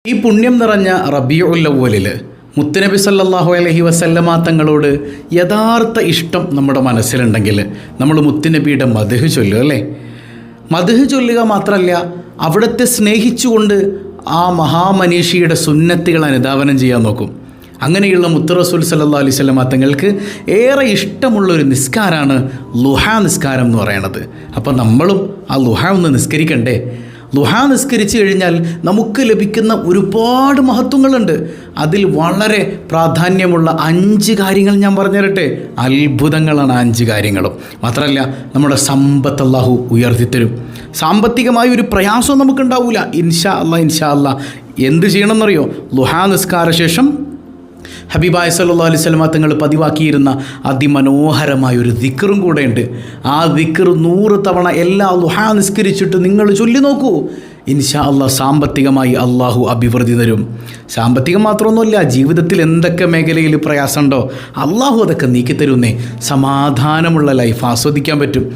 ഈ പുണ്യം നിറഞ്ഞ റബീഉൽ അവ്വലിൽ മുത്തുനബി സല്ലല്ലാഹു അലൈഹി വസല്ലമ തങ്ങളോട് യഥാർത്ഥ ഇഷ്ടം നമ്മുടെ മനസ്സിലുണ്ടെങ്കിൽ നമ്മൾ മുത്തുനബിയുടെ മദ്ഹ് ചൊല്ലുക അല്ലേ. മദ്ഹ് ചൊല്ലുക മാത്രമല്ല, അവിടുത്തെ സ്നേഹിച്ചുകൊണ്ട് ആ മഹാമനീഷിയുടെ സുന്നത്തുകൾ അനുധാവനം ചെയ്യാൻ നോക്കും. അങ്ങനെയുള്ള മുത്ത് റസൂൽ സല്ലല്ലാഹു അലൈഹി വസല്ലമ തങ്ങൾക്ക് ഏറെ ഇഷ്ടമുള്ളൊരു നിസ്കാരമാണ് ളുഹാ നിസ്കാരം എന്ന് പറയുന്നത്. അപ്പോൾ നമ്മളും ആ ളുഹാ ഒന്ന് നിസ്കരിക്കണ്ടേ? ളുഹാ നിസ്കരിച്ചു കഴിഞ്ഞാൽ നമുക്ക് ലഭിക്കുന്ന ഒരുപാട് മഹത്വങ്ങളുണ്ട്. അതിൽ വളരെ പ്രാധാന്യമുള്ള 5 കാര്യങ്ങൾ ഞാൻ പറഞ്ഞു തരട്ടെ. അത്ഭുതങ്ങളാണ് 5 കാര്യങ്ങളും. മാത്രമല്ല നമ്മുടെ സമ്പത്ത് അല്ലാഹു ഉയർത്തിത്തരും. സാമ്പത്തികമായ ഒരു പ്രയാസവും നമുക്കുണ്ടാവില്ല. ഇൻഷാ അല്ലാ. എന്ത് ചെയ്യണമെന്നറിയോ? ളുഹാ നിസ്കാര ശേഷം ഹബീബായ സല്ലല്ലാഹു അലൈഹി വസല്ലമ തങ്ങൾ പതിവാക്കിയിരുന്ന അതിമനോഹരമായൊരു ദിക്റും കൂടെയുണ്ട്. ആ ദിക്ർ 100 തവണ എല്ലാ ളുഹാ നിസ്കരിച്ചിട്ട് നിങ്ങൾ ചൊല്ലി നോക്കൂ. ഇൻഷാ അല്ലാഹ് സാമ്പത്തികമായി അള്ളാഹു അഭിവൃദ്ധി തരും. സാമ്പത്തികം മാത്രമൊന്നുമല്ല, ജീവിതത്തിൽ എന്തൊക്കെ മേഖലയിൽ പ്രയാസമുണ്ടോ അള്ളാഹു അതൊക്കെ നീക്കിത്തരുന്നേ. സമാധാനമുള്ള ലൈഫ് ആസ്വദിക്കാൻ പറ്റും.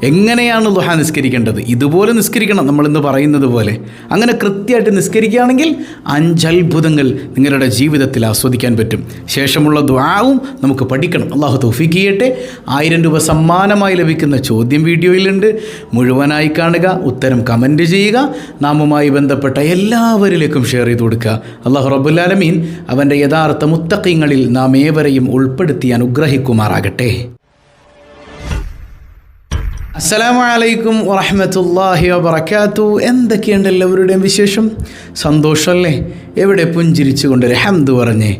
എങ്ങനെയാണ് ളുഹാ നിസ്കരിക്കേണ്ടത്? ഇതുപോലെ നിസ്കരിക്കണം, നമ്മളിന്ന് പറയുന്നത് പോലെ. അങ്ങനെ കൃത്യമായിട്ട് നിസ്കരിക്കുകയാണെങ്കിൽ 5 അത്ഭുതങ്ങൾ നിങ്ങളുടെ ജീവിതത്തിൽ ആസ്വദിക്കാൻ പറ്റും. ശേഷമുള്ള ദുആവും നമുക്ക് പഠിക്കണം. അള്ളാഹു തൗഫീഖ് ചെയ്യട്ടെ. 1000 രൂപ സമ്മാനമായി ലഭിക്കുന്ന ചോദ്യം വീഡിയോയിലുണ്ട്. മുഴുവനായി കാണുക, ഉത്തരം കമൻറ്റ് ചെയ്യുക, നാമുമായി ബന്ധപ്പെട്ട എല്ലാവരിലേക്കും ഷെയർ ചെയ്ത് കൊടുക്കുക. അള്ളാഹു റബ്ബുൽ ആലമീൻ അവൻ്റെ യഥാർത്ഥ മുത്തഖീങ്ങളിൽ നാം ഏവരെയും ഉൾപ്പെടുത്തി അനുഗ്രഹിക്കുമാറാകട്ടെ. അസ്സലാമു അലൈക്കും വറഹ്മത്തുള്ളാഹി വബറകാതുഹു. എന്തൊക്കെയുണ്ട് എല്ലാവരുടെയും വിശേഷം? സന്തോഷമല്ലേ? എവിടെ പുഞ്ചിരിച്ചുകൊണ്ട് ഒരു ഹംദ് പറഞ്ഞേ.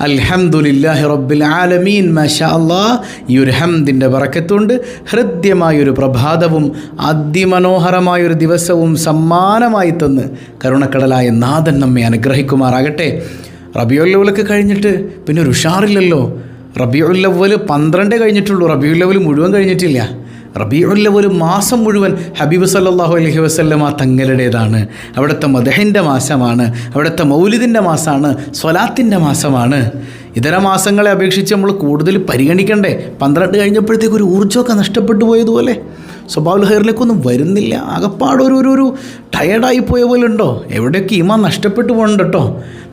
അൽഹംദുലില്ലാഹി റബ്ബിൽ ആലമീൻ. മാഷാ അല്ലാഹ്. ഈ ഒരു ഹംദിൻ്റെ ബറക്കത്തുകൊണ്ട് ഹൃദ്യമായൊരു പ്രഭാതവും അതിമനോഹരമായൊരു ദിവസവും സമ്മാനമായി തന്ന് കരുണക്കടലായ നാഥൻ നമ്മെ അനുഗ്രഹിക്കുമാറാകട്ടെ. റബീഉൽ അവ്വലൊക്കെ കഴിഞ്ഞിട്ട് പിന്നെ ഒരു ഉഷാറില്ലല്ലോ. റബീഉൽ അവ്വൽ 12 കഴിഞ്ഞിട്ടുള്ളൂ. റബീഉൽ അവ്വൽ മുഴുവൻ കഴിഞ്ഞിട്ടില്ല. റബീഉൽ അവ്വൽ മാസം മുഴുവൻ ഹബീബ് സല്ലല്ലാഹു അലൈഹി വസല്ലമ തങ്ങളുടേതാണ്. അവിടുത്തെ മദ്ഹിൻ്റെ മാസമാണ്, അവിടുത്തെ മൗലിദിൻ്റെ മാസമാണ്, സ്വലാത്തിൻ്റെ മാസമാണ്. ഇതര മാസങ്ങളെ അപേക്ഷിച്ച് നമ്മൾ കൂടുതൽ പരിഗണിക്കണ്ടേ? 12 കഴിഞ്ഞപ്പോഴത്തേക്ക് ഒരു ഊർജ്ജമൊക്കെ നഷ്ടപ്പെട്ടു പോയതുപോലെ സ്വഭാവുൽ ഹൈറിലേക്കൊന്നും വരുന്നില്ല. ആകപ്പാടൊരു ടയേർഡായി പോയ പോലെ ഉണ്ടോ? എവിടെയൊക്കെ ഈമാൻ നഷ്ടപ്പെട്ടു പോകുന്നുണ്ട് കേട്ടോ.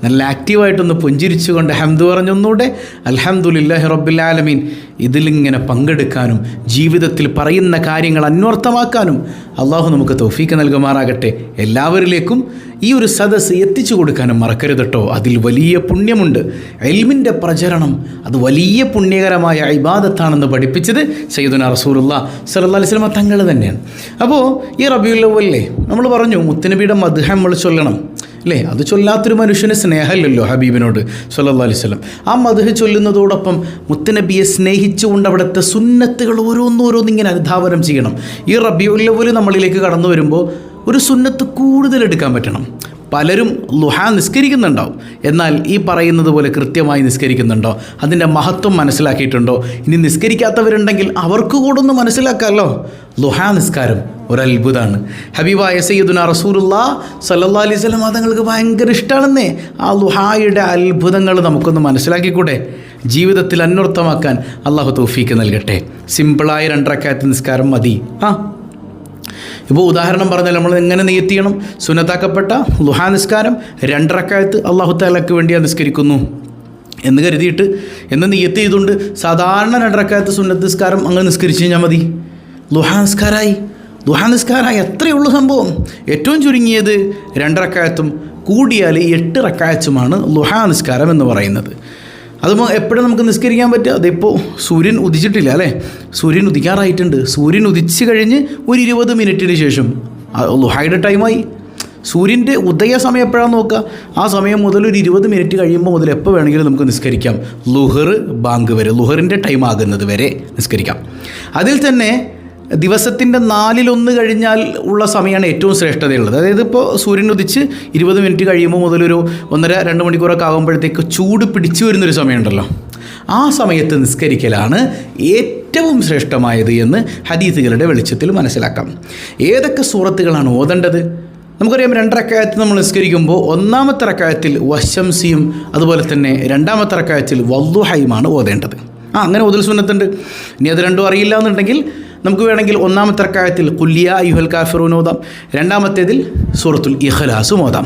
നല്ല ആക്റ്റീവായിട്ടൊന്ന് പുഞ്ചിരിച്ചുകൊണ്ട് ഹംദ് പറഞ്ഞൊന്നൂടെ അൽഹംദുലില്ലാഹി റബ്ബിൽ ആലമീൻ. ഇതിലിങ്ങനെ പങ്കെടുക്കാനും ജീവിതത്തിൽ പറയുന്ന കാര്യങ്ങൾ അന്വർത്ഥമാക്കാനും അള്ളാഹു നമുക്ക് തൗഫീക്ക് നൽകുമാറാകട്ടെ. എല്ലാവരിലേക്കും ഈ ഒരു സദസ്സ് എത്തിച്ചു കൊടുക്കാനും മറക്കരുത് കേട്ടോ. അതിൽ വലിയ പുണ്യമുണ്ട്. ഇൽമിൻ്റെ പ്രചരണം അത് വലിയ പുണ്യകരമായ ഇബാദത്താണെന്ന് പഠിപ്പിച്ചത് സയ്യിദുനാ റസൂലുള്ളാഹി സ്വല്ലല്ലാഹു അലൈഹി വസല്ലം തങ്ങൾ തന്നെയാണ്. അപ്പോൾ ഈ റബീഉൽ അവ്വലിലെ നമ്മൾ പറഞ്ഞു മുത്തുനബിയുടെ മദ്ഹ് നമ്മൾ ചൊല്ലണം അല്ലേ? അത് ചൊല്ലാത്തൊരു മനുഷ്യന് സ്നേഹമില്ലല്ലോ ഹബീബിനോട് സ്വല്ലല്ലാഹു അലൈഹി വസല്ലം. ആ മദ്ഹ് ചൊല്ലുന്നതോടൊപ്പം മുത്തുനബിയെ സ്നേഹിച്ചുകൊണ്ട് അവിടുത്തെ സുന്നത്തുകൾ ഓരോന്നിങ്ങനെ അനുധാവനം ചെയ്യണം. ഈ റബീഉൽ അവ്വൽ നമ്മളിലേക്ക് കടന്നു വരുമ്പോൾ ഒരു സുന്നത്ത് കൂടുതൽ എടുക്കാൻ പറ്റണം. പലരും ളുഹാ നിസ്കരിക്കുന്നുണ്ടാവും, എന്നാൽ ഈ പറയുന്നത് പോലെ കൃത്യമായി നിസ്കരിക്കുന്നുണ്ടോ? അതിൻ്റെ മഹത്വം മനസ്സിലാക്കിയിട്ടുണ്ടോ? ഇനി നിസ്കരിക്കാത്തവരുണ്ടെങ്കിൽ അവർക്ക് കൂടെ ഒന്ന് മനസ്സിലാക്കാമല്ലോ. ളുഹാ നിസ്കാരം ഒരത്ഭുതമാണ്. ഹബീബായ സയ്യിദുനാ റസൂലുള്ളാഹി സ്വല്ലല്ലാഹു അലൈഹി വസല്ലം തങ്ങൾക്ക് ഭയങ്കര ഇഷ്ടമാണെന്നേ. ആ ളുഹായുടെ അത്ഭുതങ്ങൾ നമുക്കൊന്ന് മനസ്സിലാക്കിക്കൂടെ? ജീവിതത്തിൽ അന്വർത്ഥമാക്കാൻ അള്ളാഹു തൗഫീക്ക് നൽകട്ടെ. സിമ്പിളായ 2 റക്അത്ത് നിസ്കാരം മതി. ഇപ്പോൾ ഉദാഹരണം പറഞ്ഞാൽ നമ്മൾ എങ്ങനെ നിയത്ത് ചെയ്യണം? സുന്നത്താക്കപ്പെട്ട ളുഹാ നിസ്കാരം 2 റക്അത്ത് അല്ലാഹു തആലക്ക് വേണ്ടി നിസ്കരിക്കുന്നു എന്ന് കരുതിയിട്ട് എന്ന് നിയത്ത് ചെയ്തുകൊണ്ട് സാധാരണ 2 റക്അത്ത് സുന്നത്ത് നിസ്കാരം അങ്ങനെ നിസ്കരിച്ച് കഴിഞ്ഞാൽ മതി. ളുഹാ നിസ്കാരമായി അത്രയേ ഉള്ളൂ സംഭവം. ഏറ്റവും ചുരുങ്ങിയത് 2 റക്അത്തും കൂടിയാൽ 8 റക്അത്തുമാണ് ളുഹാ നിസ്കാരം എന്ന് പറയുന്നത്. അത് എപ്പോഴും നമുക്ക് നിസ്കരിക്കാൻ പറ്റുക? അതിപ്പോൾ സൂര്യൻ ഉദിച്ചിട്ടില്ല അല്ലേ? സൂര്യൻ ഉദിക്കാറായിട്ടുണ്ട്. സൂര്യൻ ഉദിച്ച് കഴിഞ്ഞ് ഒരു 20 മിനിറ്റിന് ശേഷം ളുഹായുടെ ടൈമായി. സൂര്യൻ്റെ ഉദയ സമയം എപ്പോഴാണ് നോക്കുക? ആ സമയം മുതൽ ഒരു 20 മിനിറ്റ് കഴിയുമ്പോൾ മുതൽ എപ്പോൾ വേണമെങ്കിലും നമുക്ക് നിസ്കരിക്കാം. ളുഹർ ബാങ്ക് വരെ, ളുഹറിൻ്റെ ടൈം ആകുന്നത് വരെ നിസ്കരിക്കാം. അതിൽ തന്നെ ദിവസത്തിൻ്റെ 4/1 കഴിഞ്ഞാൽ ഉള്ള സമയമാണ് ഏറ്റവും ശ്രേഷ്ഠതയുള്ളത്. അതായത് ഇപ്പോൾ സൂര്യൻ ഉദിച്ച് 20 മിനിറ്റ് കഴിയുമ്പോൾ മുതലൊരു 1.5-2 മണിക്കൂറൊക്കെ ആകുമ്പോഴത്തേക്ക് ചൂട് പിടിച്ചു വരുന്നൊരു സമയമുണ്ടല്ലോ, ആ സമയത്ത് നിസ്കരിക്കലാണ് ഏറ്റവും ശ്രേഷ്ഠമായത് എന്ന് ഹദീസുകളുടെ വെളിച്ചത്തിൽ മനസ്സിലാക്കാം. ഏതൊക്കെ സൂറത്തുകളാണ് ഓതേണ്ടത്? നമുക്കറിയാം 2 റക്അത്ത് നമ്മൾ നിസ്കരിക്കുമ്പോൾ 1-ാമത്തെ റക്അത്തിൽ വശംസിയും അതുപോലെ തന്നെ 2-ാമത്തെ റക്അത്തിൽ വദ്ദുഹയുമാണ് ഓതേണ്ടത്. അങ്ങനെ ഓതൽ സുന്നത്തുണ്ട്. ഇനി അത് രണ്ടും അറിയില്ല എന്നുണ്ടെങ്കിൽ നമുക്ക് വേണമെങ്കിൽ 1-ാമത്തെ റക്അത്തിൽ ഖുൽ യാ അയ്യുഹൽ കാഫിറൂൻ ഓതാം, 2-ാമത്തേതിൽ സൂറത്തുൽ ഇഖ്ലാസും ഓതാം.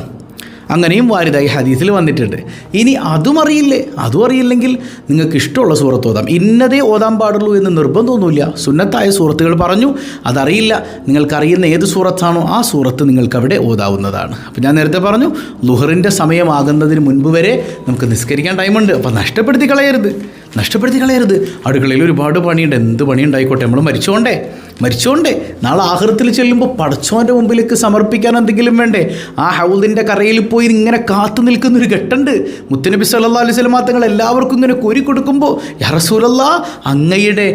അങ്ങനെയും വാരിദായി ഹദീസിൽ വന്നിട്ടുണ്ട്. ഇനി അതും അറിയില്ലെങ്കിൽ നിങ്ങൾക്ക് ഇഷ്ടമുള്ള സൂറത്ത് ഓതാം. ഇന്നതേ ഓതാൻ പാടുള്ളൂ എന്ന് നിർബന്ധമൊന്നുമില്ല. സുന്നത്തായ സൂറത്തുകൾ പറഞ്ഞു. അതറിയില്ല, നിങ്ങൾക്കറിയുന്ന ഏത് സൂറത്താണോ ആ സൂറത്ത് നിങ്ങൾക്ക് അവിടെ ഓതാവുന്നതാണ്. അപ്പോൾ ഞാൻ നേരത്തെ പറഞ്ഞു, ലുഹറിൻ്റെ സമയമാകുന്നതിന് മുൻപ് വരെ നമുക്ക് നിസ്കരിക്കാൻ ടൈമുണ്ട്. അപ്പോൾ നഷ്ടപ്പെടുത്തി കളയരുത്. അടുക്കളയിൽ ഒരുപാട് പണിയുണ്ട്. എന്ത് പണി ഉണ്ടായിക്കോട്ടെ, നമ്മൾ മരിച്ചോണ്ടേ നാളെ ആഖിറത്തിൽ ചെല്ലുമ്പോൾ പടച്ചോൻ്റെ മുമ്പിലേക്ക് സമർപ്പിക്കാൻ എന്തെങ്കിലും വേണ്ടേ? ആ ഹൗദിൻ്റെ കരയിൽ പോയി ഇങ്ങനെ കാത്തു നിൽക്കുന്നൊരു ഘട്ടമുണ്ട്. മുത്തുനബി സല്ലല്ലാഹു അലൈഹി വസല്ലം തങ്ങൾ എല്ലാവർക്കും ഇങ്ങനെ കോരി കൊടുക്കുമ്പോൾ, യാ റസൂലല്ലാഹ്, അങ്ങയുടെ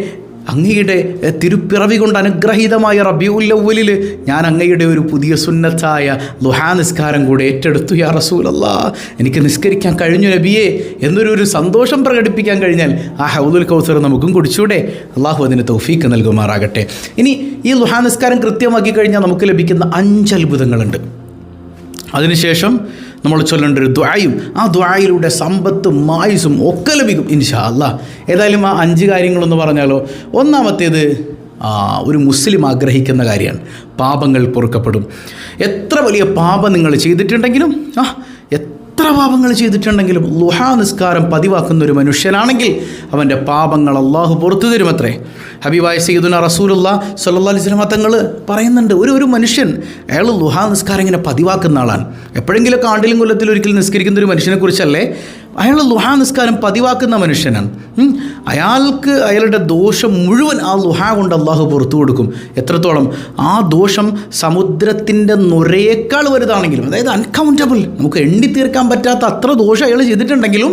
തിരുപ്പിറവി കൊണ്ട് അനുഗ്രഹീതമായ റബീഉൽ അവ്വലിൽ ഞാൻ അങ്ങയുടെ ഒരു പുതിയ സുന്നത്തായ ളുഹാ നിസ്കാരം കൂടെ ഏറ്റെടുത്തു. യാ റസൂലല്ലാഹ്, എനിക്ക് നിസ്കരിക്കാൻ കഴിഞ്ഞു നബിയെ എന്നൊരു സന്തോഷം പ്രകടിപ്പിക്കാൻ കഴിഞ്ഞാൽ ആ ഹൗദുൽ കൗസർ നമുക്കും കുടിച്ചൂടെ? അള്ളാഹു അതിന് തൗഫീക്ക് നൽകുമാറാകട്ടെ. ഇനി ഈ ളുഹാ നിസ്കാരം കൃത്യമാക്കി കഴിഞ്ഞാൽ നമുക്ക് ലഭിക്കുന്ന 5 അത്ഭുതങ്ങളുണ്ട്. അതിനുശേഷം നമ്മൾ ചൊല്ലേണ്ട ഒരു ദുആയും, ആ ദുആയിലൂടെ സമ്പത്തും ആയുസ്സും ഒക്കെ ലഭിക്കും ഇൻഷാ അല്ലാഹ്. ഏതായാലും ആ 5 കാര്യങ്ങളൊന്ന് പറഞ്ഞാലോ. ഒന്നാമത്തേത്, ഒരു മുസ്ലിം ആഗ്രഹിക്കുന്ന കാര്യമാണ്, പാപങ്ങൾ പൊറുക്കപ്പെടും. എത്ര വലിയ പാപം നിങ്ങൾ ചെയ്തിട്ടുണ്ടെങ്കിലും ളുഹാ നിസ്കാരം പതിവാക്കുന്ന ഒരു മനുഷ്യനാണെങ്കിൽ അവൻ്റെ പാപങ്ങൾ അള്ളാഹു പുറത്തു തരുമത്രേ. ഹബീബായ സയ്യിദുനാ റസൂലുള്ളാഹി സ്വല്ലല്ലാഹു അലൈഹി വസല്ലം തങ്ങൾ പറയുന്നുണ്ട്, ഒരു മനുഷ്യൻ അയാൾ ളുഹാ നിസ്കാരം ഇങ്ങനെ പതിവാക്കുന്ന ആളാണ്. എപ്പോഴെങ്കിലുമൊക്കെ ആണ്ടിലും കൊല്ലത്തിലും ഒരിക്കൽ നിസ്കരിക്കുന്ന ഒരു മനുഷ്യനെ കുറിച്ചല്ലേ, അയാൾ ളുഹാ നിസ്കാരം പതിവാക്കുന്ന മനുഷ്യനാണ്. അയാൾക്ക് അയാളുടെ ദോഷം മുഴുവൻ ആ ളുഹാ കൊണ്ട് അള്ളാഹു പുറത്തു കൊടുക്കും. എത്രത്തോളം? ആ ദോഷം സമുദ്രത്തിൻ്റെ നുരയേക്കാൾ വലുതാണെങ്കിലും, അതായത് അൺകൗണ്ടബിൾ, നമുക്ക് എണ്ണി തീർക്കാൻ പറ്റാത്ത അത്ര ദോഷം അയാൾ ചെയ്തിട്ടുണ്ടെങ്കിലും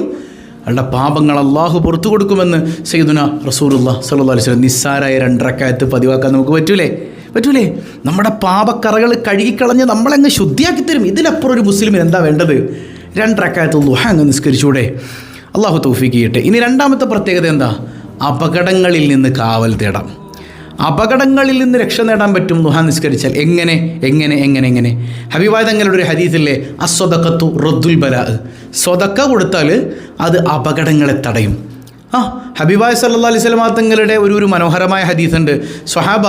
അയാളുടെ പാപങ്ങൾ അള്ളാഹു പുറത്തു കൊടുക്കുമെന്ന് സയ്യിദുനാ റസൂലുള്ളാഹി സ്വല്ലല്ലാഹു അലൈഹി വസല്ലം. നിസ്സാരായ 2 റക്അത്ത് പതിവാക്കാൻ നമുക്ക് പറ്റൂലേ? നമ്മുടെ പാപക്കറകൾ കഴുകിക്കളഞ്ഞ് നമ്മളങ്ങ് ശുദ്ധിയാക്കി തരും. ഇതിലപ്പുറം ഒരു മുസ്ലിമിന് എന്താ വേണ്ടത്? 2 റക്അത്ത് ളുഹാ അങ്ങ് നിസ്കരിച്ചൂടെ? അള്ളാഹു തൗഫീഖ് ചെയ്യട്ടെ. ഇനി രണ്ടാമത്തെ പ്രത്യേകത എന്താ? അപകടങ്ങളിൽ നിന്ന് കാവൽ തേടാം. അപകടങ്ങളിൽ നിന്ന് രക്ഷ നേടാൻ പറ്റും ളുഹാ നിസ്കരിച്ചാൽ. എങ്ങനെ? ഹബീബായ തങ്ങളുടെ ഒരു ഹദീസില്ലേ, അസ്സദഖത്തു റദ്ദുൽ ബലാ, സ്വതക്ക കൊടുത്താൽ അത് അപകടങ്ങളെ തടയും. ഹബീബായ സല്ലല്ലാഹു അലൈഹി വസല്ലം തങ്ങളുടെ ഒരു മനോഹരമായ ഹദീസുണ്ട്. സ്വഹാബ,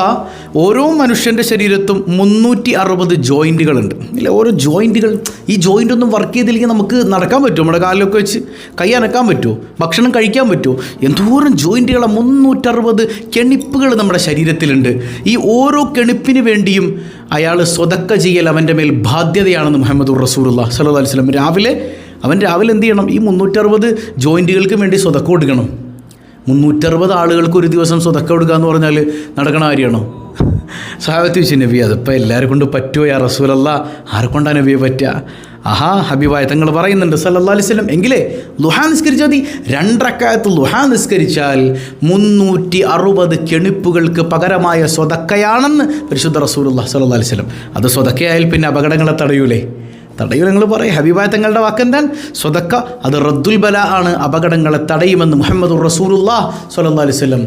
ഓരോ മനുഷ്യൻ്റെ ശരീരത്തും 360 ജോയിൻറ്റുകളുണ്ട്. ഇല്ല, ഓരോ ജോയിൻറ്റുകൾ, ഈ ജോയിൻ്റൊന്നും വർക്ക് ചെയ്തില്ലെങ്കിൽ നമുക്ക് നടക്കാൻ പറ്റുമോ? നമ്മുടെ കാലിലൊക്കെ വെച്ച് കൈ അനക്കാൻ പറ്റുമോ? ഭക്ഷണം കഴിക്കാൻ പറ്റുമോ? എന്തോരം ജോയിൻറ്റുകളാണ്! 360 കെണിപ്പുകൾ നമ്മുടെ ശരീരത്തിലുണ്ട്. ഈ ഓരോ കെണിപ്പിന് വേണ്ടിയും അയാൾ സ്വതക്ക ചെയ്യൽ അവൻ്റെ മേൽ ബാധ്യതയാണെന്ന് മുഹമ്മദുർ റസൂലുള്ളാഹി സ്വല്ലല്ലാഹു അലൈഹി വസല്ലം. രാവിലെ എന്ത് ചെയ്യണം? ഈ 360 ജോയിൻറ്റുകൾക്ക് വേണ്ടി സ്വതക്ക കൊടുക്കണം. 360 ആളുകൾക്ക് ഒരു ദിവസം സ്വതക്ക കൊടുക്കുക എന്ന് പറഞ്ഞാൽ നടക്കണ കാര്യമാണോ? സഹാബത്ത് ചോദിച്ചു, നബി അതിപ്പോൾ എല്ലാവരെ കൊണ്ട് പറ്റുമോ യാ റസൂലല്ലാഹ്? ആരെക്കൊണ്ടാണ് നബിയെ പറ്റുക? ഹബീബായ തങ്ങൾ പറയുന്നുണ്ട് സല്ലല്ലാഹു അലൈഹി വസല്ലം, എങ്കിലേ ളുഹാ നിസ്കരിച്ചാൽ മതി. 2 റക്അത്ത് ളുഹാ നിസ്കരിച്ചാൽ 360 കെണിപ്പുകൾക്ക് പകരമായ സ്വതക്കയാണെന്ന് പരിശുദ്ധ റസൂലുള്ളാഹി സ്വല്ലല്ലാഹു അലൈഹി വസല്ലം. അത് സ്വതക്കയായാൽ പിന്നെ അപകടങ്ങളെ തടയൂലേ? നിങ്ങൾ പറയും. ഹബീബായ തങ്ങളുടെ വാക്കെന്താണ്? സ്വതക്ക അത് റദ്ദുൽ ബലാ ആണ്, അപകടങ്ങളെ തടയുമെന്ന് മുഹമ്മദുർ റസൂലുള്ളാഹി സ്വല്ലല്ലാഹു അലൈഹി വസല്ലം.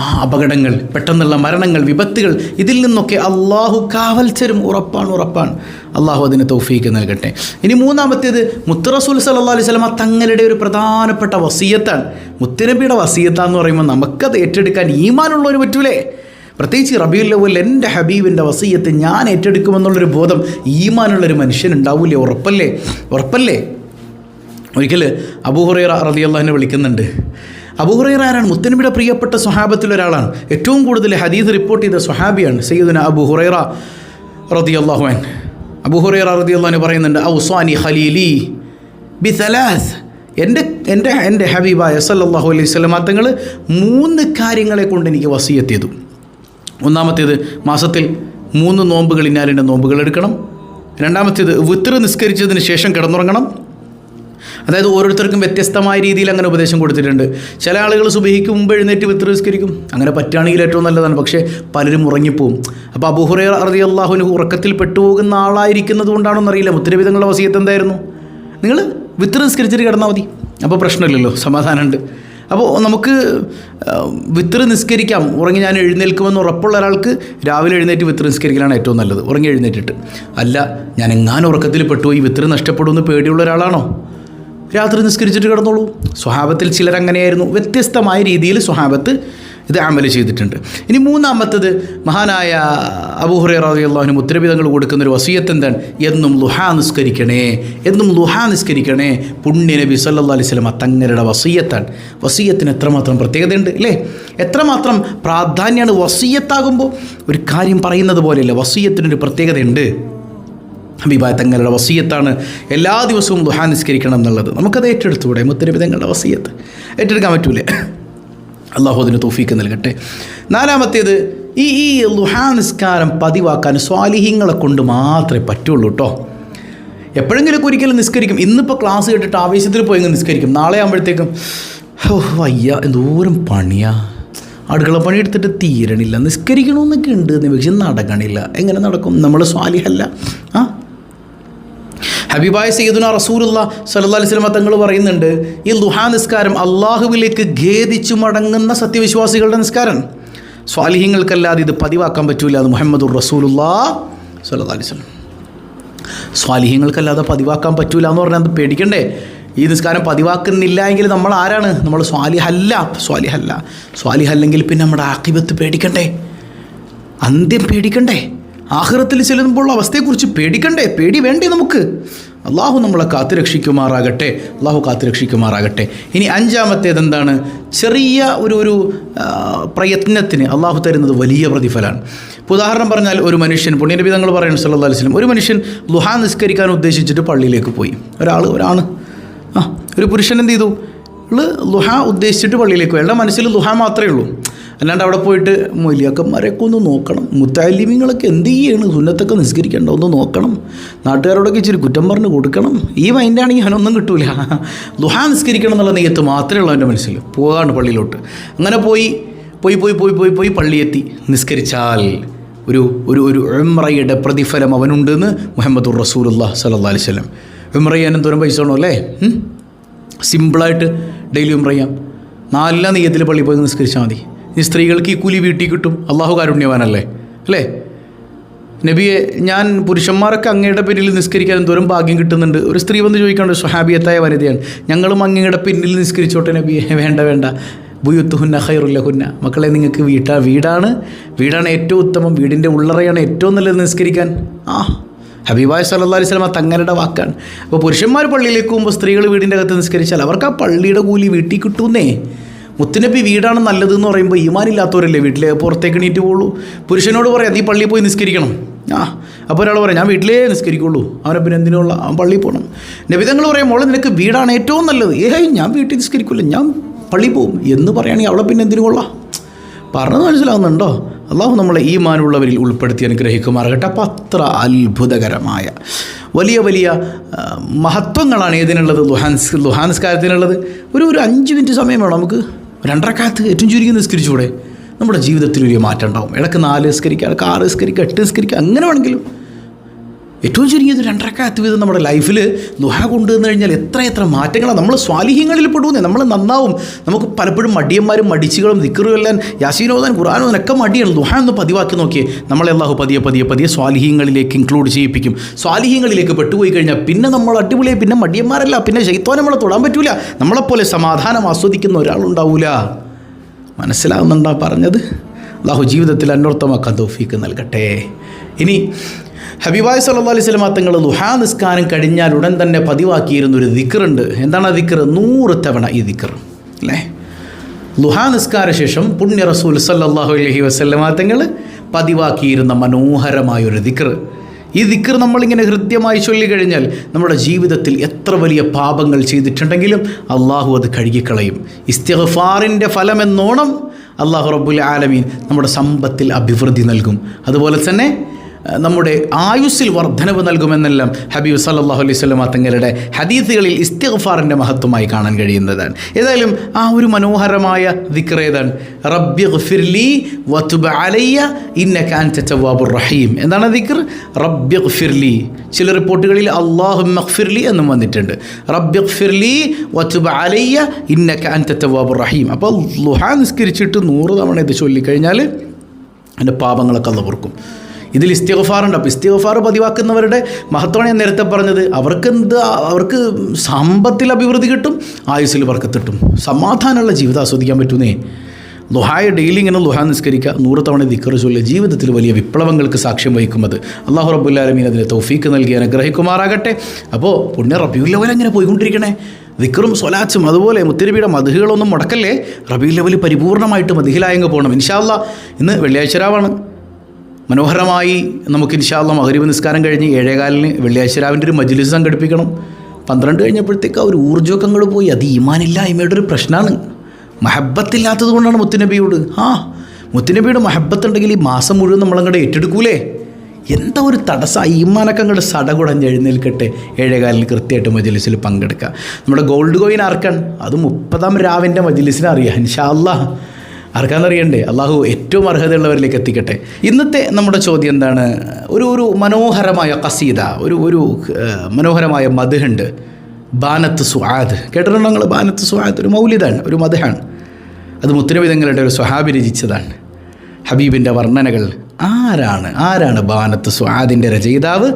ആ അപകടങ്ങൾ, പെട്ടെന്നുള്ള മരണങ്ങൾ, വിപത്തുകൾ, ഇതിൽ നിന്നൊക്കെ അള്ളാഹു കാവൽ തരും. ഉറപ്പാണ്. അള്ളാഹു അതിന് തൗഫീക്ക് നൽകട്ടെ. ഇനി മൂന്നാമത്തേത്, മുത്ത് റസൂൽ സല്ലല്ലാഹു അലൈഹി വസല്ലം തങ്ങളുടെ ഒരു പ്രധാനപ്പെട്ട വസിയത്താണ്. മുത്തുനബിയുടെ വസിയത്താന്ന് പറയുമ്പോൾ നമുക്കത് ഏറ്റെടുക്കാൻ ഈമാനുള്ളവർ പറ്റൂലേ? പ്രത്യേകിച്ച് റബീഉൽ അവ്വൽ എൻ്റെ ഹബീബിൻ്റെ വസിയത്ത് ഞാൻ ഏറ്റെടുക്കുമെന്നുള്ളൊരു ബോധം ഈമാനുള്ളൊരു മനുഷ്യനുണ്ടാവില്ലേ? ഉറപ്പല്ലേ? ഒരിക്കൽ അബൂ ഹുറൈറ റളിയല്ലാഹു അൻഹു വിളിക്കുന്നുണ്ട്. അബൂ ഹുറൈറ ആരാണ്? മുത്തുനബിയുടെ പ്രിയപ്പെട്ട സ്വഹാബത്തിലൊരാളാണ്. ഏറ്റവും കൂടുതൽ ഹദീസ് റിപ്പോർട്ട് ചെയ്ത സ്വഹാബിയാണ് സയ്യിദുനാ അബൂ ഹുറൈറ റളിയല്ലാഹു അൻഹു. അബൂ ഹുറൈറ റളിയല്ലാഹു അൻഹു പറയുന്നുണ്ട്, ഔസാനി ഖലീലി ബിസലാസ്, എൻ്റെ ഹബീബായ സല്ലല്ലാഹു അലൈഹി വസല്ലം തങ്ങൾ 3 കാര്യങ്ങളെ കൊണ്ട് എനിക്ക് വസിയത്ത് ചെയ്തു. ഒന്നാമത്തേത്, മാസത്തിൽ 3 നോമ്പുകൾ ഇന്നാലിൻ്റെ നോമ്പുകൾ എടുക്കണം. രണ്ടാമത്തേത്, വിത്ർ നിസ്കരിച്ചതിന് ശേഷം കിടന്നുറങ്ങണം. അതായത് ഓരോരുത്തർക്കും വ്യത്യസ്തമായ രീതിയിൽ അങ്ങനെ ഉപദേശം കൊടുത്തിട്ടുണ്ട്. ചില ആളുകൾ സുബഹിക്ക് മുമ്പ് എഴുന്നേറ്റ് വിത്ർ നിസ്കരിക്കും. അങ്ങനെ പറ്റുകയാണെങ്കിൽ ഏറ്റവും നല്ലതാണ്. പക്ഷേ പലരും ഉറങ്ങിപ്പോവും. അപ്പോൾ അബൂ ഹുറൈറ റളിയല്ലാഹു അൻഹു ഉറക്കത്തിൽ പെട്ടുപോകുന്ന ആളായിരിക്കുന്നത് കൊണ്ടാണോന്ന് അറിയില്ല, മുത്തുനബി തങ്ങളുടെ വസിയത്ത് എന്തായിരുന്നു? നിങ്ങൾ വിത്ർ നിസ്കരിച്ചിട്ട് കിടന്നാൽ മതി, അപ്പോൾ പ്രശ്നമില്ലല്ലോ, സമാധാനമുണ്ട്. അപ്പോൾ നമുക്ക് വിത്ർ നിസ്കരിക്കാം. ഉറങ്ങി ഞാൻ എഴുന്നേൽക്കുമെന്ന് ഉറപ്പുള്ള ഒരാൾക്ക് രാവിലെ എഴുന്നേറ്റ് വിത്ർ നിസ്കരിക്കലാണ് ഏറ്റവും നല്ലത്, ഉറങ്ങി എഴുന്നേറ്റിട്ട്. അല്ല, ഞാൻ എങ്ങാനും ഉറക്കത്തിൽ പെട്ടുപോയി വിത്ർ നഷ്ടപ്പെടുമെന്ന് പേടിയുള്ള ഒരാളാണോ? രാത്രി നിസ്കരിച്ചിട്ട് കിടന്നോളൂ. സ്വഹാബത്തിൽ ചിലർ അങ്ങനെയായിരുന്നു. വ്യത്യസ്തമായ രീതിയിൽ സ്വഹാബത്ത് ഇത് അമൽ ചെയ്തിട്ടുണ്ട്. ഇനി മൂന്നാമത്തത് മഹാനായ അബൂ ഹുറൈറ റളിയല്ലാഹു അൻഹു ഉത്തരവിധങ്ങൾ കൊടുക്കുന്നൊരു വസിയത്ത് എന്താണ്? എന്നും ളുഹാ നിസ്കരിക്കണേ, എന്നും ളുഹാ നിസ്കരിക്കണേ. പുണ്യ നബി സല്ലല്ലാഹു അലൈഹി വസല്ലം തങ്ങളുടെ വസിയത്താണ്. വസിയത്തിന് എത്രമാത്രം പ്രത്യേകതയുണ്ട് അല്ലേ? എത്രമാത്രം പ്രാധാന്യമാണ് വസിയത്താകുമ്പോൾ. ഒരു കാര്യം പറയുന്നത് പോലെയല്ല, വസിയത്തിനൊരു പ്രത്യേകതയുണ്ട്. ഹബീബായ തങ്ങളുടെ വസിയത്താണ് എല്ലാ ദിവസവും ളുഹാ നിസ്കരിക്കണം എന്നുള്ളത്. നമുക്കത് ഏറ്റെടുത്തുകൂടെ? മുത്തനബി തങ്ങളുടെ വസിയത്ത് ഏറ്റെടുക്കാൻ പറ്റൂലേ? അള്ളാഹു അതിന് തൗഫീക്ക് നൽകട്ടെ. നാലാമത്തേത്, ഈ ളുഹാ നിസ്കാരം പതിവാക്കാൻ സ്വാലിഹീങ്ങളെ കൊണ്ട് മാത്രമേ പറ്റുള്ളൂ കേട്ടോ. എപ്പോഴെങ്കിലും ഒരിക്കലും നിസ്കരിക്കും. ഇന്നിപ്പോൾ ക്ലാസ് കേട്ടിട്ട് ആവേശത്തിൽ പോയി നിസ്കരിക്കും. നാളെ ആകുമ്പോഴത്തേക്കും വയ്യ, എന്തോരം പണിയാ, അടുക്കള പണി എടുത്തിട്ട് തീരണില്ല, നിസ്കരിക്കണമെന്നൊക്കെ ഉണ്ട്, പക്ഷെ നടക്കണില്ല. എങ്ങനെ നടക്കും? നമ്മൾ സ്വാലിഹല്ല. ഹബീബായ സയ്യിദുനാ റസൂലുള്ളാഹി സ്വല്ലല്ലാഹു അലൈഹി വസല്ലം തങ്ങൾ പറയുന്നുണ്ട്, ഈ ളുഹാ നിസ്കാരം അള്ളാഹുവിലേക്ക് ഖേദിച്ചു മടങ്ങുന്ന സത്യവിശ്വാസികളുടെ നിസ്കാരം. സ്വാലിഹീങ്ങൾക്കല്ലാതെ ഇത് പതിവാക്കാൻ പറ്റൂല. അത് മുഹമ്മദുർ റസൂലുള്ളാഹി സ്വല്ലല്ലാഹു അലൈഹി വസല്ലം. സ്വാലിഹീങ്ങൾക്കല്ലാതെ പതിവാക്കാൻ പറ്റൂല എന്ന് പറഞ്ഞാൽ അത് പേടിക്കണ്ടേ? ഈ നിസ്കാരം പതിവാക്കുന്നില്ല എങ്കിൽ നമ്മൾ ആരാണ്? നമ്മൾ സ്വാലിഹല്ലെങ്കിൽ പിന്നെ നമ്മുടെ ആഖിബത്ത് പേടിക്കണ്ടേ? അന്ത്യം പേടിക്കണ്ടേ? ആഖിറത്തിൽ ചെല്ലുമ്പോൾ അവസ്ഥയെക്കുറിച്ച് പേടിക്കണ്ടേ? പേടി വേണ്ടേ നമുക്ക്? അള്ളാഹു നമ്മളെ കാത്തുരക്ഷിക്കുമാറാകട്ടെ. ഇനി അഞ്ചാമത്തേത് എന്താണ്? ചെറിയ ഒരു പ്രയത്നത്തിന് അള്ളാഹു തരുന്നത് വലിയ പ്രതിഫലമാണ്. ഉദാഹരണം പറഞ്ഞാൽ, ഒരു മനുഷ്യൻ, പുണ്യനബി തങ്ങൾ പറയുന്നു സല്ലല്ലാഹു അലൈഹി വസല്ലം, ഒരു മനുഷ്യൻ ളുഹാ നിസ്കരിക്കാൻ ഉദ്ദേശിച്ചിട്ട് പള്ളിയിലേക്ക് പോയി. ഒരാണ് ഒരു പുരുഷൻ എന്ത് ചെയ്തു? ളുഹാ ഉദ്ദേശിച്ചിട്ട് പള്ളിയിലേക്ക് പോയി. അയാളുടെ മനസ്സിൽ ളുഹാ മാത്രമേ ഉള്ളൂ. അല്ലാണ്ട് അവിടെ പോയിട്ട് മൊയ്ലിയാക്കന്മാരെയൊക്കെ ഒന്ന് നോക്കണം, മുത്തഅല്ലിമീങ്ങളൊക്കെ എന്ത് ചെയ്യണം, സുന്നത്തൊക്കെ നിസ്കരിക്കേണ്ട ഒന്ന് നോക്കണം, നാട്ടുകാരോടൊക്കെ ഇച്ചിരി കുറ്റം പറഞ്ഞ് കൊടുക്കണം, ഈ മൈൻഡാണെങ്കിൽ അവനൊന്നും കിട്ടൂല. ളുഹാ നിസ്കരിക്കണം എന്നുള്ള നെയ്യത്ത് മാത്രമേ ഉള്ളൂ അവൻ്റെ മനസ്സിൽ. പോകാണ്ട് പള്ളിയിലോട്ട്. അങ്ങനെ പോയി പള്ളിയെത്തി നിസ്കരിച്ചാൽ ഒരു ഉംറയുടെ പ്രതിഫലം അവനുണ്ടെന്ന് മുഹമ്മദുർ റസൂലുള്ളാഹി സ്വല്ലല്ലാഹു അലൈഹി വസല്ലം. ഉംറ ചെയ്യാൻ എന്തോരം പൈസ വേണോ അല്ലേ? സിമ്പിളായിട്ട് ഡെയിലി ഉംറ ചെയ്യാം. നല്ല നെയ്യത്തിൽ പള്ളിയിൽ പോയി നിസ്കരിച്ചാൽ മതി. ഈ സ്ത്രീകൾക്ക് ഈ കൂലി വീട്ടിൽ കിട്ടും. അള്ളാഹു കാരുണ്യവാനല്ലേ അല്ലേ? നബിയെ, ഞാൻ പുരുഷന്മാരൊക്കെ അങ്ങയുടെ പിന്നിൽ നിസ്കരിക്കാൻ എന്തോരം ഭാഗ്യം കിട്ടുന്നുണ്ട്. ഒരു സ്ത്രീ വന്ന് ചോദിക്കാണ്ട്, സ്വഹാബിയത്തായ വനിതയാണ്, ഞങ്ങളും അങ്ങയുടെ പിന്നിൽ നിസ്കരിച്ചോട്ടെ നബിയെ. വേണ്ട, ബുയുത്തുഹുന്ന ഖൈറുല്ലഹുന്ന, മക്കളെ നിങ്ങൾക്ക് വീടാണ് ഏറ്റവും ഉത്തമം, വീടിൻ്റെ ഉള്ളറയാണ് ഏറ്റവും നല്ലത് നിസ്കരിക്കാൻ. ഹബീബായ സല്ലല്ലാഹു അലൈഹി വസല്ലം തങ്ങളുടെ വാക്കാണ്. അപ്പോൾ പുരുഷന്മാർ പള്ളിയിലേക്ക് പോകുമ്പോൾ സ്ത്രീകൾ വീടിൻ്റെ അകത്ത് നിസ്കരിച്ചാൽ അവർക്ക് ആ പള്ളിയുടെ കൂലി വീട്ടിൽ കിട്ടുന്നേ. മുത്തുനബി വീടാണ് നല്ലതെന്ന് പറയുമ്പോൾ ഈമാനില്ലാത്തവരല്ലേ വീട്ടിൽ പുറത്തേക്ക് എണീറ്റ് പോകുള്ളൂ. പുരുഷനോട് പറയാം, നീ പള്ളിയിൽ പോയി നിസ്കരിക്കണം. അപ്പോൾ ഒരാൾ പറയാം, ഞാൻ വീട്ടിലേ നിസ്കരിക്കുള്ളൂ, അവനെ പിന്നെ എന്തിനുള്ള അവൻ പള്ളിയിൽ പോകണം. നബി തങ്ങൾ പറയാം, മോളെ നിനക്ക് വീടാണ് ഏറ്റവും നല്ലത്. ഞാൻ വീട്ടിൽ നിസ്കരിക്കില്ല, ഞാൻ പള്ളിയിൽ പോകും എന്ന് പറയുകയാണെങ്കിൽ അവളെ പിന്നെ എന്തിനു കൊള്ളാം? പറഞ്ഞത് മനസ്സിലാവുന്നുണ്ടോ? അള്ളാഹു നമ്മളെ ഈമാനുള്ളവരിൽ ഉൾപ്പെടുത്തി അനുഗ്രഹിക്കുമാറാകട്ടെ. അപ്പം അത്ര അത്ഭുതകരമായ വലിയ മഹത്വങ്ങളാണ് ഏതിനുള്ളത്? ളുഹാനിസ്കാരത്തിനുള്ളത്. ഒരു 5 മിനിറ്റ് സമയം വേണം നമുക്ക്. 2 റക്അത്ത് ഏറ്റവും ചുരുങ്ങി നിസ്കരിച്ചൂടെ? നമ്മുടെ ജീവിതത്തിൽ വലിയ മാറ്റം ഉണ്ടാവും. ഇടയ്ക്ക് 4 നിസ്കരിക്കുക, ഇടയ്ക്ക് 6 നിസ്കരിക്കുക, 8 നിസ്കരിക്കുക, അങ്ങനെ വേണമെങ്കിലും ഏറ്റവും ചുരുങ്ങിയത് 2 റക്അത്ത് വീതം നമ്മുടെ ലൈഫിൽ ളുഹാ കൊണ്ടുവന്നു കഴിഞ്ഞാൽ എത്ര മാറ്റങ്ങളാണ്. നമ്മൾ സ്വാലിഹീങ്ങളിൽ പെടുന്നേ, നമ്മൾ നന്നാവും. നമുക്ക് പലപ്പോഴും മടിയന്മാരും മടിച്ചുകളും ദിക്റുകളെല്ലാം യാസീനോദാൻ ഖുർആനോദാനൊക്കെ മടിയാണ്. ളുഹാ ഒന്ന് പതിവാക്കി നോക്കിയേ, നമ്മളെ അല്ലാഹു പതിയെ സ്വാലിഹീങ്ങളിലേക്ക് ഇൻക്ലൂഡ് ചെയ്യിപ്പിക്കും. സ്വാലിഹീങ്ങളിലേക്ക് പെട്ടുപോയി കഴിഞ്ഞാൽ പിന്നെ നമ്മൾ അടിപൊളിയായി, പിന്നെ മടിയന്മാരല്ല, പിന്നെ ശൈത്വാൻ നമ്മളെ തൊടാൻ പറ്റൂല. നമ്മളെപ്പോലെ സമാധാനം ആസ്വദിക്കുന്ന ഒരാളുണ്ടാവില്ല. മനസ്സിലാവുന്നുണ്ടോ പറഞ്ഞത്? അല്ലാഹു ജീവിതത്തിൽ അന്വർത്ഥമാക്കാൻ തൗഫീക്ക് നൽകട്ടെ. ഇനി ഹബീബായ സല്ലല്ലാഹു അലൈഹി വസല്ലം തങ്ങൾ ളുഹാ നിസ്കാരം കഴിഞ്ഞാൽ ഉടൻ തന്നെ പതിവാക്കിയിരുന്നൊരു ദിക്റുണ്ട്. എന്താണ് ആ ദിക്ർ? 100 തവണ ഈ ദിക്ർ അല്ലേ? ളുഹാ നിസ്കാര ശേഷം പുണ്യ റസൂൽ സല്ലല്ലാഹു അലൈഹി വസല്ലം തങ്ങൾ പതിവാക്കിയിരുന്ന മനോഹരമായൊരു ദിക്ർ. ഈ ദിക്ർ നമ്മളിങ്ങനെ ഹൃദ്യമായി ചൊല്ലിക്കഴിഞ്ഞാൽ നമ്മുടെ ജീവിതത്തിൽ എത്ര വലിയ പാപങ്ങൾ ചെയ്തിട്ടുണ്ടെങ്കിലും അള്ളാഹു അത് കഴുകിക്കളയും. ഇസ്തിഗ്ഫാറിൻ്റെ ഫലമെന്നോണം അള്ളാഹു റബ്ബുൽ ആലമീൻ നമ്മുടെ സമ്പത്തിൽ അഭിവൃദ്ധി നൽകും. അതുപോലെ തന്നെ നമ്മുടെ ആയുസ്സിൽ വർധനവ് നൽകുമെന്നെല്ലാം ഹബീബ് സല്ലല്ലാഹു അലൈഹി വസല്ലം തങ്ങളുടെ ഹദീസുകളിൽ ഇസ്തിഗ്ഫാറിൻ്റെ മഹത്വമായി കാണാൻ കഴിയുന്നതാണ്. ഏതായാലും ആ ഒരു മനോഹരമായ ദിക്ർ ഏതാണ്? റബ്ബിഗ്ഫിർലി വതുബ് അലയ്യ ഇന്നക അൻത തവ്വാബുർ റഹീം. എന്താണ് ദിക്ർ? റബ്ബിഗ്ഫിർലി. ചില റിപ്പോർട്ടുകളിൽ അല്ലാഹുമ്മഗ്ഫിർലി എന്നും വന്നിട്ടുണ്ട്. റബ്ബിഗ്ഫിർലി വതുബ് അലയ്യ ഇന്നക അൻത തവ്വാബുർ റഹീം. അപ്പോൾ ളുഹാ നിസ്കരിച്ചിട്ട് 100 തവണ ഇത് ചൊല്ലിക്കഴിഞ്ഞാൽ എൻ്റെ പാപങ്ങളൊക്കെ അല്ലാഹു പൊറുക്കും. ഇതിൽ ഇസ്തിഗ്ഫാറുണ്ട്. അപ്പോൾ ഇസ്തിഗ്ഫാർ പതിവാക്കുന്നവരുടെ മഹത്വമാണ് ഞാൻ നേരത്തെ പറഞ്ഞത്. അവർക്ക് സമ്പത്തിൽ അഭിവൃദ്ധി കിട്ടും, ആയുസ്സിൽ ബർക്കത്ത് കിട്ടും, സമാധാനമുള്ള ജീവിതം ആസ്വദിക്കാൻ പറ്റുന്നേ. ളുഹായ ഡെയിലി ഇങ്ങനെ ളുഹ നിസ്കരിക്കുക, 100 തവണ ദിക്ർ ചൊല്ലുക, ജീവിതത്തിൽ വലിയ വിപ്ലവങ്ങൾക്ക് സാക്ഷ്യം വഹിക്കുന്നത്. അല്ലാഹു റബ്ബുൽ ആലമീൻ അതിന് തൗഫീക്ക് നൽകി അനുഗ്രഹിക്കുമാറാകട്ടെ. അപ്പോൾ പുണ്യ റബീഉൽ അവ്വൽ അങ്ങനെ പോയിക്കൊണ്ടിരിക്കണേ. ദിക്റും സ്വലാത്തും അതുപോലെ മുത്തുനബിയുടെ മദ്ഹുകളൊന്നും മുടക്കല്ലേ. റബീഉൽ അവ്വൽ പരിപൂർണ്ണമായിട്ട് മദ്ഹിലായങ്ങ് പോകണം. ഇൻഷാ അല്ലാഹ് ഇന്ന് വെള്ളിയാഴ്ച രാവാണ്. മനോഹരമായി നമുക്ക് ഇൻഷാ അല്ലാഹ് മഗ്രിബ് നിസ്കാരം കഴിഞ്ഞ് 7:15 വെള്ളിയാഴ്ച രാവിൻ്റെ ഒരു മജ്ലിസ് സംഘടിപ്പിക്കണം. 12 കഴിഞ്ഞപ്പോഴത്തേക്ക് ഒരു ഊർജ്ജമൊക്കെ അങ്ങോട്ട് പോയി. അത് ഈമാനില്ലായ്മയുടെ ഒരു പ്രശ്നമാണ്. മഹബത്തില്ലാത്തത് കൊണ്ടാണ് മുത്തുനബിയോട്. മുത്തുനബിയുടെ മഹബത്തുണ്ടെങ്കിൽ ഈ മാസം മുഴുവൻ നമ്മളങ്ങോട്ട് ഏറ്റെടുക്കൂലേ. എന്താ ഒരു തടസ്സം. ഈമാനൊക്കെ അങ്ങോട്ട് സടകുടഞ്ഞ് എഴുന്നേൽക്കട്ടെ. 7:15 കൃത്യമായിട്ട് മജ്ലിസിൽ പങ്കെടുക്കുക. നമ്മുടെ ഗോൾഡ് കോയിൻ ആർക്കാണ്? അത് 30-ാം രാവിൻ്റെ മജ്ലിസിനെ അറിയാം. ഇൻഷാ അല്ലാഹ് ആർക്കാന്നറിയണ്ടേ. അള്ളാഹു ഏറ്റവും അർഹതയുള്ളവരിലേക്ക് എത്തിക്കട്ടെ. ഇന്നത്തെ നമ്മുടെ ചോദ്യം എന്താണ്? ഒരു മനോഹരമായ ഖസീദ, ഒരു മനോഹരമായ മദ്ഹുണ്ട്, ബാനത്ത് സുആദ്. കേട്ടിട്ടുണ്ടോ നിങ്ങൾ? ബാനത്ത് സുആദ് ഒരു മൗലിദാണ്, ഒരു മദ്ഹാണ്. അത് മുത്തുനബി തങ്ങളുടെ ഒരു സ്വഹാബി രചിച്ചതാണ്. ഹബീബിൻ്റെ വർണ്ണനകൾ. ആരാണ് ബാനത്ത് സുആദിൻ്റെ രചയിതാവ്?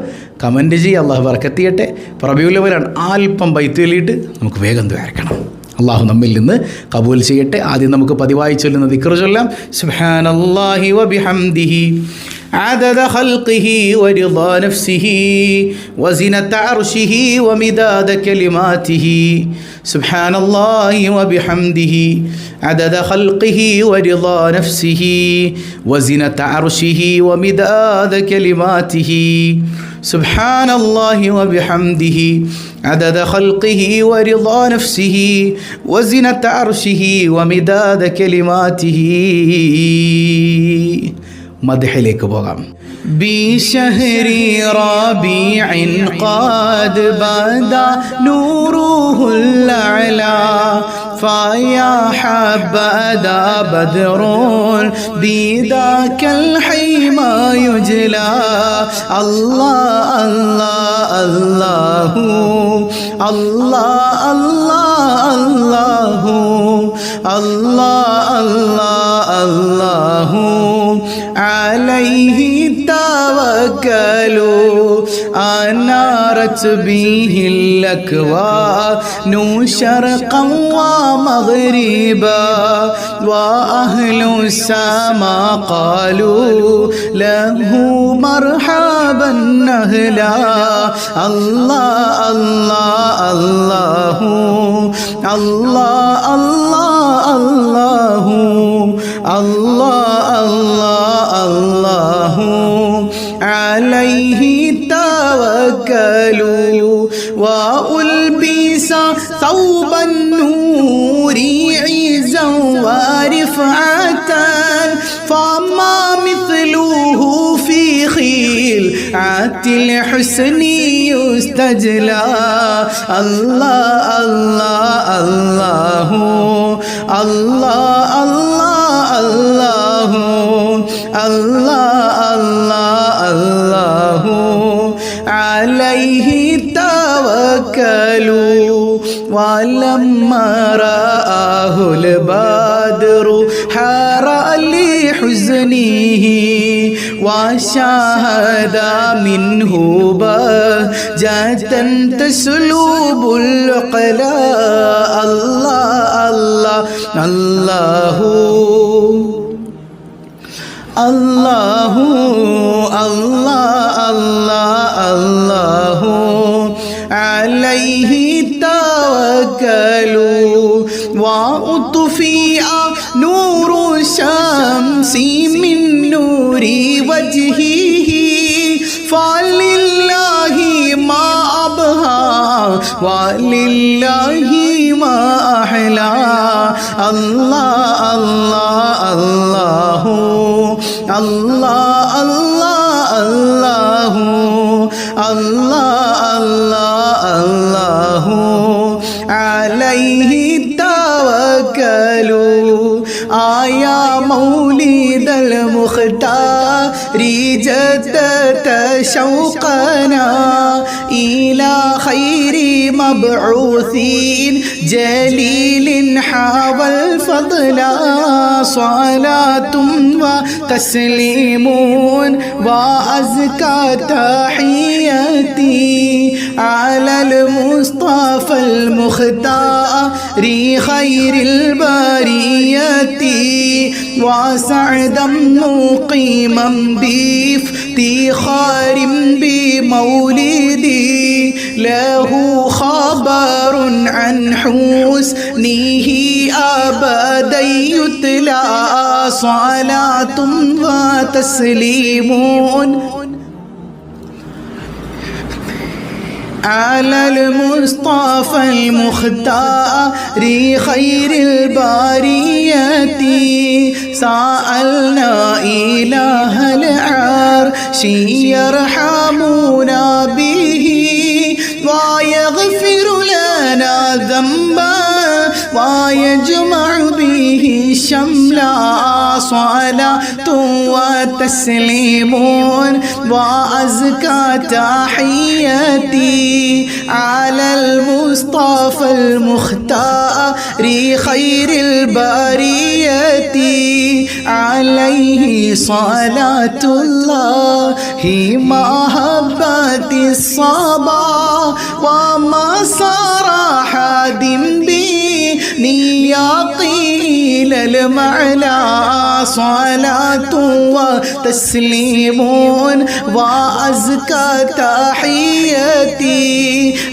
കമൻറ്റ് ചെയ്യുക. അള്ളാഹു ബർക്കത്ത് ചെയ്യട്ടെ. റബീഉൽ അവ്വലാണ്. അല്പം ബൈത്ത് ചൊല്ലിയിട്ട് നമുക്ക് വേഗം ദ്വാരക്കണം. അള്ളാഹു നമ്മിൽ നിന്ന് കബൂൽ ചെയ്യട്ടെ. ആദ്യം നമുക്ക് പതിവായി ചൊല്ലുന്ന ദിക്ർ ചൊല്ലാം. സുബ്ഹാനല്ലാഹി വബിഹംദിഹി عدد خلقه ورضا نفسه وزنة عرشه ومداد كلماته. سبحان الله وبحمده عدد خلقه ورضا نفسه وزنة عرشه ومداد كلماته. سبحان الله وبحمده عدد خلقه ورضا نفسه وزنة عرشه ومداد كلماته. മദ്ഹിലേക്ക് പോകാം. ബിശഹരി റബീഇൻ ഖദ് ബദാ നൂറുൽ അലാ فيا حبذا بدر بذاك الحيما يجلى. الله الله الله الله الله الله الله الله عليه توكلوا أنارت به الأكوان شرقا ومغربا وأهل السماء قالوا له مرحبا أهلا. الله الله الله الله الله الله الله الله الله عليه توكلوا وألبس ثوب النور عزا ورفعة فما مثله في خلعة الحسن يستجلى. الله الله الله الله الله الله الله الله عليه توكلوا. ولما رآه البدر حار لحزنه وشاهد منه بهجة تسلب العقلا. الله الله الله الله الله الله الله عليه توكلوا. وأطفئ نور الشمس من نور وجهه فلله ما أبهى ولله ما أحلى. الله الله الله الله الله الله الله الله الله عليه توكلوا. آيا مولد المختار جدت شوقنا إلى خير مبعوث جليل حوى الفضل صلاة وتسليم وأزكى تحياتي على المصطفى المختار خير البرية وسعدا مقيما بافتخار بمولدي له خبر عن حسنه أبدا يتلى صلاة وتسليم على المصطفى المختار خير البرية سألنا إله العرش يرحمنا به ويغفر لنا ذنبا ويجمع به شملا صلاة وتسليم وأزكى تحياتي على المصطفى المختار خير البرية عليه صلاة الله محبة الصبا وما صار حاد قيل المعنى صلاة وتسليم وأزكى تحياتي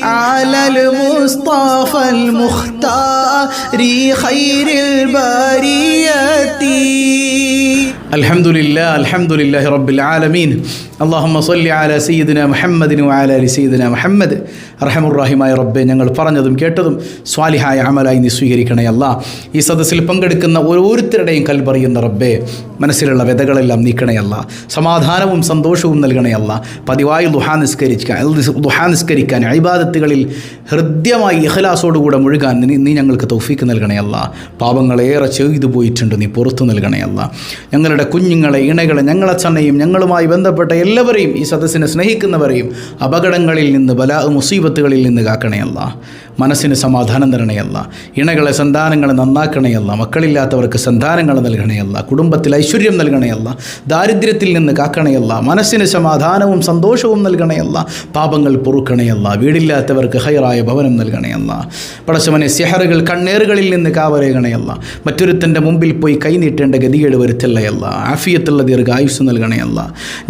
على المصطفى المختار خير البرية. الحمد لله رب العالمين. اللهم صل على سيدنا محمد وعلى آل سيدنا محمد. അർഹമുർറഹീമായ റബ്ബേ, ഞങ്ങൾ പറഞ്ഞതും കേട്ടതും സ്വാലിഹായ അമലായി നീ സ്വീകരിക്കണേ അല്ലാ. ഈ സദസ്സിൽ പങ്കെടുക്കുന്ന ഓരോരുത്തരുടെയും കൽബറിയുന്ന റബ്ബേ, മനസ്സിലുള്ള വ്യതകളെല്ലാം നീക്കണയല്ല, സമാധാനവും സന്തോഷവും നൽകണയല്ല. പതിവായി ദുഹാ നിസ്കരിക്കാൻ ഇബാദത്തുകളിൽ ഹൃദ്യമായി ഇഖ്ലാസോടുകൂടെ മുഴുകാൻ നീ ഞങ്ങൾക്ക് തൗഫീക്ക് നൽകണയല്ല. പാപങ്ങളേറെ ചെയ്തു പോയിട്ടുണ്ട്, നീ പുറത്തു നൽകണയല്ല. ഞങ്ങളുടെ കുഞ്ഞുങ്ങളെ, ഇണകളെ, ഞങ്ങളെ തന്നെയും ഞങ്ങളുമായി ബന്ധപ്പെട്ട എല്ലാവരെയും, ഈ സദസ്സിനെ സ്നേഹിക്കുന്നവരെയും അപകടങ്ങളിൽ നിന്ന്, ബലാ മുസീബത്തുകളിൽ നിന്ന് കാക്കണയല്ല. മനസ്സിന് സമാധാനം തരണയല്ല. ഇണകളെ, സന്താനങ്ങളെ നന്നാക്കണയല്ല. മക്കളില്ലാത്തവർക്ക് സന്താനങ്ങൾ നൽകണയല്ല. കുടുംബത്തിൽ ഐശ്വര്യം നൽകണയല്ല. ദാരിദ്ര്യത്തിൽ നിന്ന് കാക്കണയല്ല. മനസ്സിന് സമാധാനവും സന്തോഷവും നൽകണയല്ല. പാപങ്ങൾ പൊറുക്കണയല്ല. വീടില്ലാത്തവർക്ക് ഹൈറായ ഭവനം നൽകണയല്ല. പടച്ചവനെ, സിഹറുകൾ, കണ്ണേറുകളിൽ നിന്ന് കാവലേകണയല്ല. മറ്റൊരുത്തൻ്റെ മുമ്പിൽ പോയി കൈനീട്ടേണ്ട ഗതികേട് വരുത്തല്ലയല്ല. ആഫിയത്തുള്ള ദീർഘായുസ് നൽകണയല്ല.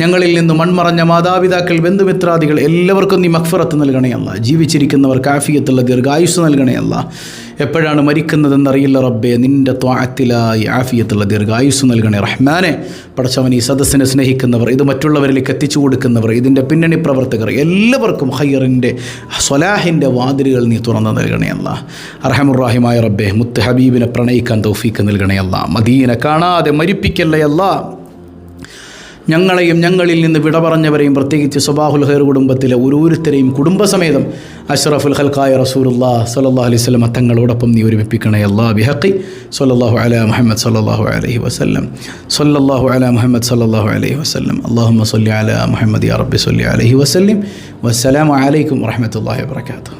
ഞങ്ങളിൽ നിന്ന് മൺമറഞ്ഞ മാതാപിതാക്കൾ, ബന്ധുമിത്രാദികൾ എല്ലാവർക്കും നീ മഗ്ഫിറത്ത് നൽകണയല്ല. ജീവിച്ചിരിക്കുന്നവർക്ക് ആഫിയത്തുള്ള ദീർഘായുസ് നൽകണയല്ല. എപ്പോഴാണ് മരിക്കുന്നതെന്നറിയില്ല റബ്ബേ, നിൻ്റെ ത്വാഅത്തിലായി ആഫിയത്തുള്ള ദീർഘായുസ് നൽകണേ റഹ്മാനെ. പടച്ചവൻ, ഈ സദസ്സിനെ സ്നേഹിക്കുന്നവർ, ഇത് മറ്റുള്ളവരിലേക്ക് എത്തിച്ചു കൊടുക്കുന്നവർ, ഇതിൻ്റെ പിന്നണി പ്രവർത്തകർ എല്ലാവർക്കും ഖൈറിൻ്റെ, സ്വലാഹിൻ്റെ വാതിലുകൾ നീ തുറന്നു നൽകണയല്ല. അർഹമുർറഹീമായ റബ്ബേ, മുത്ത് ഹബീബിനെ പ്രണയിക്കാൻ തൗഫീക്ക് നൽകണയല്ല. മദീന കാണാതെ മരിപ്പിക്കല്ലയല്ല. ഞങ്ങളെയും ഞങ്ങളിൽ നിന്ന് വിട പറഞ്ഞവരെയും, പ്രത്യേകിച്ച് സ്വബാഹുൽ ഖൈർ കുടുംബത്തിലെ ഓരോരുത്തരെയും കുടുംബസമേതം അഷ്റഫുൽ ഖൽഖായ റസൂലുള്ളാഹി സ്വല്ലല്ലാഹു അലൈഹി വസല്ലം തങ്ങളോടൊപ്പം നീ ഒരുമിപ്പിക്കണേ അല്ലാ. ബിഹഖി സ്വല്ലല്ലാഹു അലാ മുഹമ്മദ് സ്വല്ലല്ലാഹു അലൈഹി വസല്ലം. സ്വല്ലല്ലാഹു അലാ മുഹമ്മദ് സ്വല്ലല്ലാഹു അലൈഹി വസല്ലം. അല്ലാഹുമ്മ സ്വല്ലി അലാ മുഹമ്മദ് യാ റബ്ബി സ്വല്ലി അലൈഹി വസല്ലം. വസ്സലാമു അലൈക്കും വറഹ്മത്തുള്ളാഹി വബറകാതുഹു.